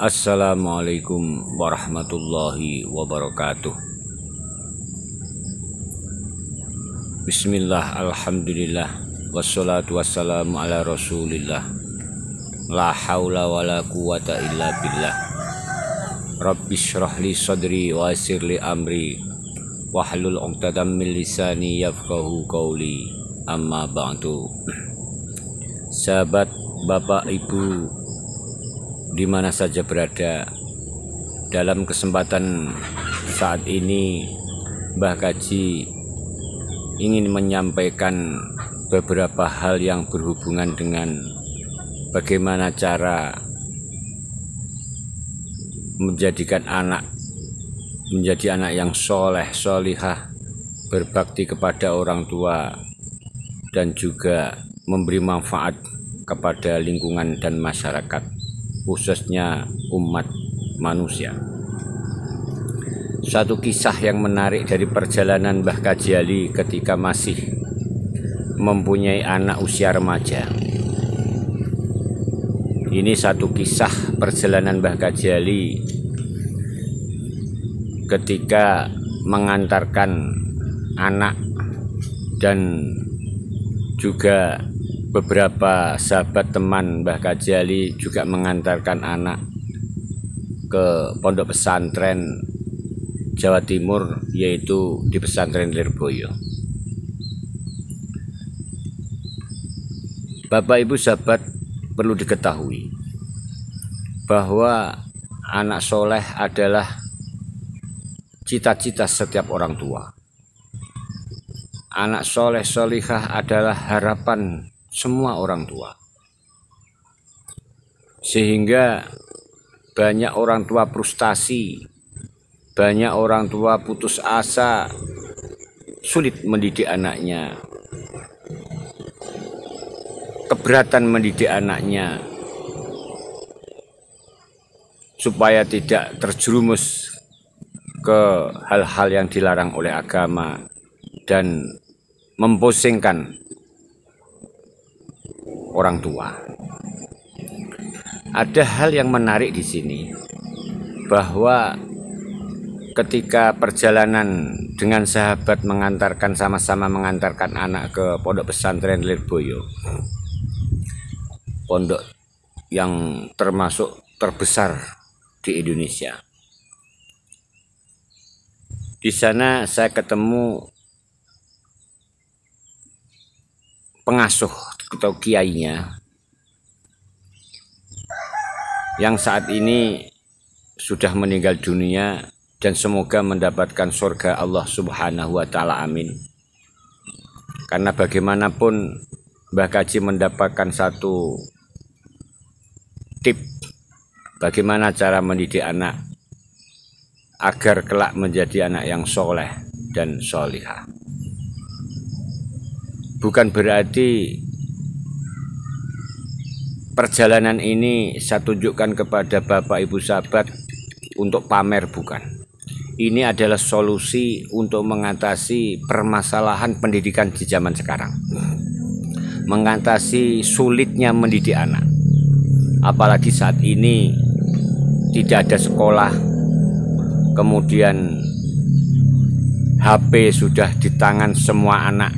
Assalamualaikum warahmatullahi wabarakatuh. Bismillah, alhamdulillah, wassalatu wassalamu ala rasulillah. La haula wa la quwata illa billah. Rabbi syrah li sadri wa yassir li amri wahlul 'uqdatam min lisani yafqahu qawli. Amma ba'du. Sahabat, Bapak, Ibu, di mana saja berada, dalam kesempatan saat ini Mbah Kaji ingin menyampaikan beberapa hal yang berhubungan dengan bagaimana cara menjadikan anak menjadi anak yang soleh, solihah, berbakti kepada orang tua, dan juga memberi manfaat kepada lingkungan dan masyarakat, khususnya umat manusia. Satu kisah yang menarik dari perjalanan Mbah Kaji Ali ketika masih mempunyai anak usia remaja. Ini satu kisah perjalanan Mbah Kaji Ali ketika mengantarkan anak dan juga beberapa sahabat teman Mbah Kaji Ali juga mengantarkan anak ke pondok pesantren Jawa Timur, yaitu di pesantren Lirboyo. Bapak Ibu sahabat, perlu diketahui bahwa anak soleh adalah cita-cita setiap orang tua. Anak soleh solihah adalah harapan semua orang tua. Sehingga banyak orang tua frustasi, banyak orang tua putus asa, sulit mendidik anaknya, keberatan mendidik anaknya supaya tidak terjerumus ke hal-hal yang dilarang oleh agama dan mempusingkan orang tua. Ada hal yang menarik di sini, bahwa ketika perjalanan dengan sahabat sama-sama mengantarkan anak ke pondok pesantren Lirboyo, pondok yang termasuk terbesar di Indonesia. Di sana saya ketemu pengasuh atau kiainya yang saat ini sudah meninggal dunia, dan semoga mendapatkan surga Allah Subhanahu wa Ta'ala, amin. Karena bagaimanapun Mbah Kaji mendapatkan satu tip bagaimana cara mendidik anak agar kelak menjadi anak yang soleh dan solihah. Bukan berarti perjalanan ini saya tunjukkan kepada Bapak Ibu sahabat untuk pamer, bukan. Ini adalah solusi untuk mengatasi permasalahan pendidikan di zaman sekarang, mengatasi sulitnya mendidik anak. Apalagi saat ini tidak ada sekolah, kemudian HP sudah di tangan semua anak.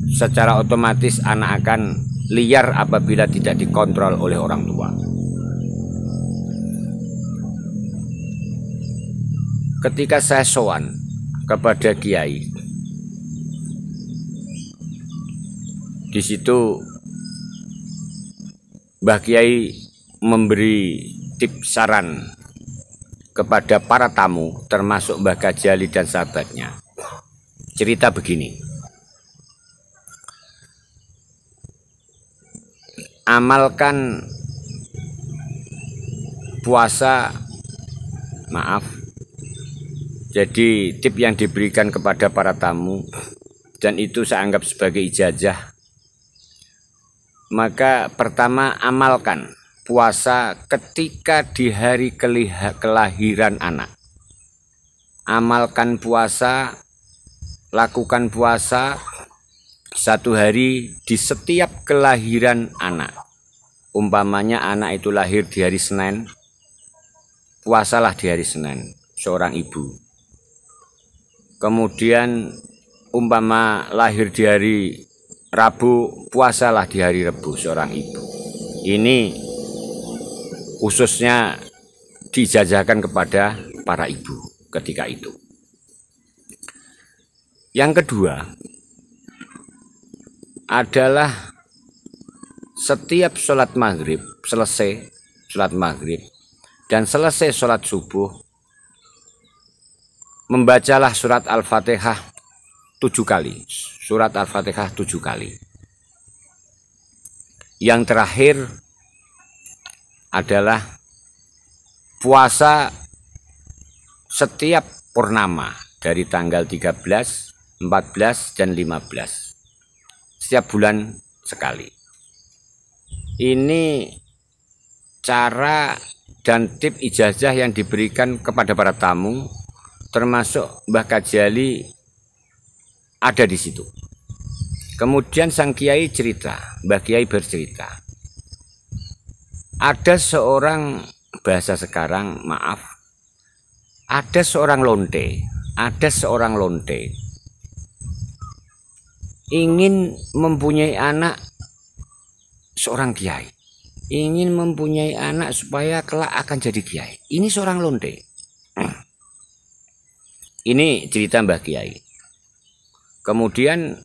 Secara otomatis anak akan liar apabila tidak dikontrol oleh orang tua. Ketika saya sowan kepada kiai, di situ Mbah Kiai memberi tip saran kepada para tamu, termasuk Mbah Kaji Ali dan sahabatnya. Cerita begini, amalkan puasa, jadi tip yang diberikan kepada para tamu, dan itu saya anggap sebagai ijazah. Maka pertama, amalkan puasa ketika di hari kelahiran anak. Amalkan puasa, lakukan puasa satu hari di setiap kelahiran anak. Umpamanya anak itu lahir di hari Senin, puasalah di hari Senin seorang ibu. Kemudian umpama lahir di hari Rabu, puasalah di hari Rabu seorang ibu. Ini khususnya dijajahkan kepada para ibu ketika itu. Yang kedua adalah setiap sholat maghrib, selesai sholat maghrib dan selesai sholat subuh, membacalah surat Al-Fatihah 7 kali. Surat Al-Fatihah 7 kali. Yang terakhir adalah puasa setiap purnama dari tanggal 13, 14, dan 15. Setiap bulan sekali. Ini cara dan tip ijazah yang diberikan kepada para tamu, termasuk Mbah Kajali ada di situ. Kemudian sang kiai cerita, Mbah Kiai bercerita, ada seorang, bahasa sekarang maaf, ada seorang lonte ingin mempunyai anak, seorang kiai ingin mempunyai anak supaya kelak akan jadi kiai. Ini seorang lonte. Ini cerita Mbah Kiai. Kemudian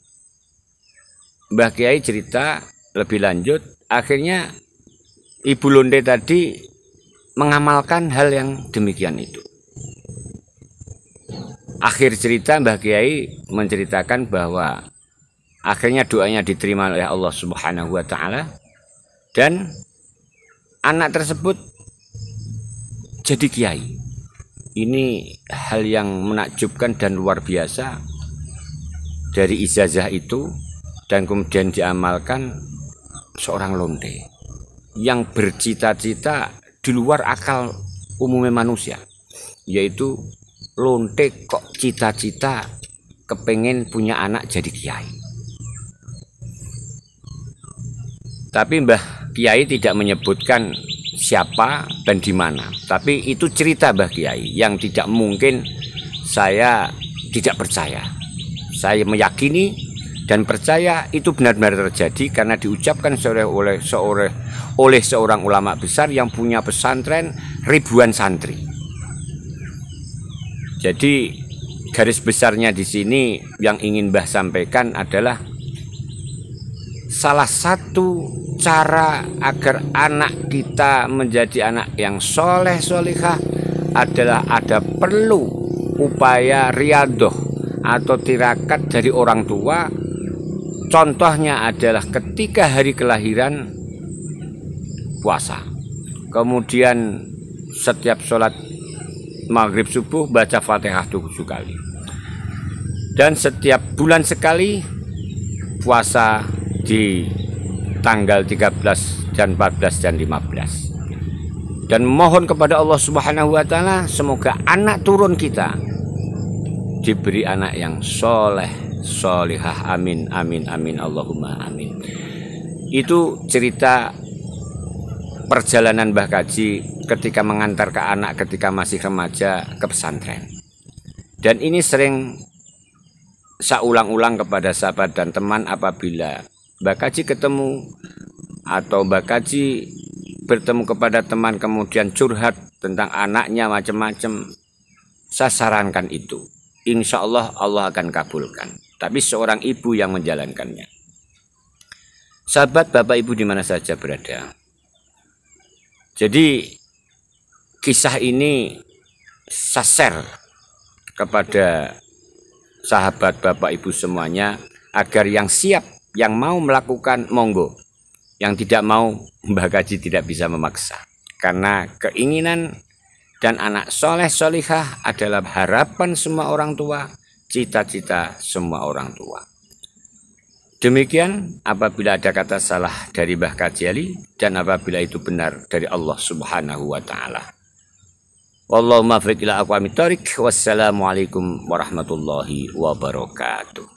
Mbah Kiai cerita lebih lanjut, akhirnya ibu lonte tadi mengamalkan hal yang demikian itu. Akhir cerita Mbah Kiai menceritakan bahwa akhirnya doanya diterima oleh Allah Subhanahu wa taala dan anak tersebut jadi kiai. Ini hal yang menakjubkan dan luar biasa dari ijazah itu, dan kemudian diamalkan seorang lonte yang bercita-cita di luar akal umumnya manusia, yaitu lonte kok cita-cita kepengen punya anak jadi kiai. Tapi Mbah Kiai tidak menyebutkan siapa dan di mana. Tapi itu cerita Mbah Kiai yang tidak mungkin saya tidak percaya. Saya meyakini dan percaya itu benar-benar terjadi karena diucapkan oleh seorang ulama besar yang punya pesantren ribuan santri. Jadi garis besarnya di sini yang ingin Mbah sampaikan adalah salah satu cara agar anak kita menjadi anak yang soleh solihah adalah ada perlu upaya riadoh atau tirakat dari orang tua. Contohnya adalah ketika hari kelahiran puasa, kemudian setiap sholat maghrib subuh baca Fatihah 7 kali, dan setiap bulan sekali puasa di tanggal 13 dan 14 dan 15. Dan mohon kepada Allah Subhanahu wa taala semoga anak turun kita diberi anak yang soleh solihah, amin amin amin Allahumma amin. Itu cerita perjalanan Mbah Kaji ketika mengantar ke anak ketika masih remaja ke pesantren. Dan ini sering saya ulang-ulang kepada sahabat dan teman apabila Mbah Kaji ketemu atau Mbah Kaji bertemu kepada teman kemudian curhat tentang anaknya macam-macam, saya sarankan itu. Insya Allah Allah akan kabulkan. Tapi seorang ibu yang menjalankannya. Sahabat, bapak ibu di mana saja berada. Jadi kisah ini saya share kepada sahabat bapak ibu semuanya agar yang siap, yang mau melakukan monggo, yang tidak mau Mbah Kaji tidak bisa memaksa, karena keinginan dan anak soleh solihah adalah harapan semua orang tua, cita-cita semua orang tua. Demikian apabila ada kata salah dari Mbah Kajali dan apabila itu benar dari Allah Subhanahu wa taala. Wallahu muwaffiq ila aqwamit thoriq. Wassalamualaikum warahmatullahi wabarakatuh.